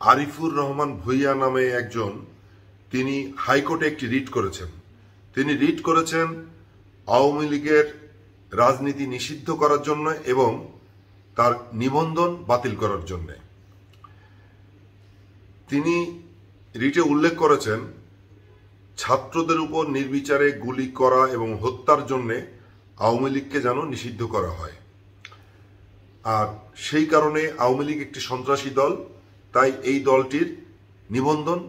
আরিফুর রহমান ভূঁইয়া নামে একজন, তিনি হাইকোর্টে একটি রিট করেছেন। তিনি রিট করেছেন আওয়ামী লীগের রাজনীতি নিষিদ্ধ করার জন্য এবং তার নিবন্ধন বাতিল করার জন্য। তিনি রিটে উল্লেখ করেছেন ছাত্রদের উপর নির্বিচারে গুলি করা এবং হত্যার জন্য আওয়ামী লীগকে যেন নিষিদ্ধ করা হয়। আর সেই কারণে আওয়ামী লীগ একটি সন্ত্রাসী দল, তাই এই দলটির নিবন্ধন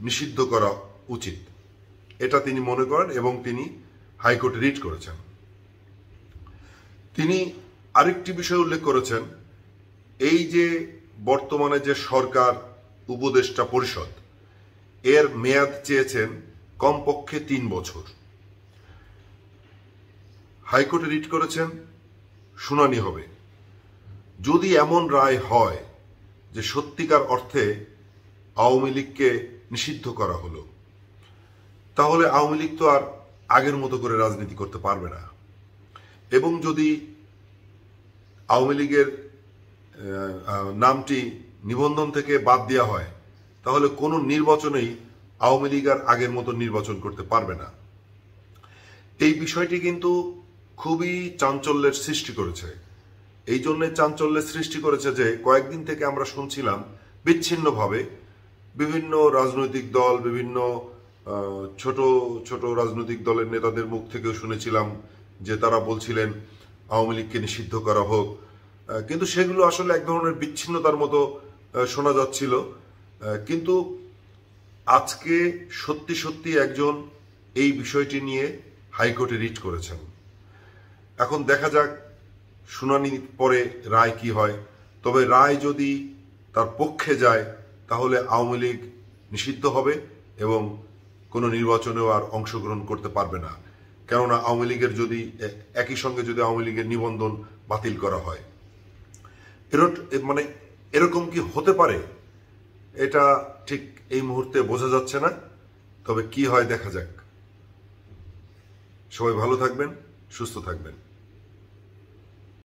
নিষিদ্ধ করা উচিত, এটা তিনি মনে করেন এবং তিনি হাইকোর্টে রিট করেছেন। তিনি আরেকটি বিষয় উল্লেখ করেছেন, এই যে বর্তমানে যে সরকার উপদেষ্টা পরিষদ, এর মেয়াদ চেয়েছেন কমপক্ষে 3 বছর। হাইকোর্টে রিট করেছেন, শুনানি হবে। যদি এমন রায় হয় যে সত্যিকার অর্থে আওয়ামী লীগকে নিষিদ্ধ করা হলো, তাহলে আওয়ামী লীগ তো আর আগের মতো করে রাজনীতি করতে পারবে না। এবং যদি আওয়ামী লীগের নামটি নিবন্ধন থেকে বাদ দেওয়া হয়, তাহলে কোনো নির্বাচনেই আওয়ামী লীগ আর আগের মতো নির্বাচন করতে পারবে না। এই বিষয়টি কিন্তু খুবই চাঞ্চল্যের সৃষ্টি করেছে। এই জন্য চাঞ্চল্যের সৃষ্টি করেছে যে কয়েকদিন থেকে আমরা শুনছিলাম বিচ্ছিন্নভাবে বিভিন্ন রাজনৈতিক দল, বিভিন্ন ছোট ছোট রাজনৈতিক দলের নেতাদের মুখ থেকেও শুনেছিলাম যে তারা বলছিলেন আওয়ামী লীগকে নিষিদ্ধ করা হোক, কিন্তু সেগুলো আসলে এক ধরনের বিচ্ছিন্নতার মতো শোনা যাচ্ছিল। কিন্তু আজকে সত্যি সত্যি একজন এই বিষয়টি নিয়ে হাইকোর্টে রিট করেছেন। এখন দেখা যাক শুনানি পরে রায় কি হয়। তবে রায় যদি তার পক্ষে যায়, তাহলে আওয়ামী লীগ নিষিদ্ধ হবে এবং কোনো নির্বাচনেও আর অংশগ্রহণ করতে পারবে না। কেননা আওয়ামী লীগের যদি একই সঙ্গে যদি আওয়ামী লীগের নিবন্ধন বাতিল করা হয়, মানে এরকম কি হতে পারে, এটা ঠিক এই মুহূর্তে বোঝা যাচ্ছে না। তবে কি হয় দেখা যাক। সবাই ভালো থাকবেন, সুস্থ থাকবেন।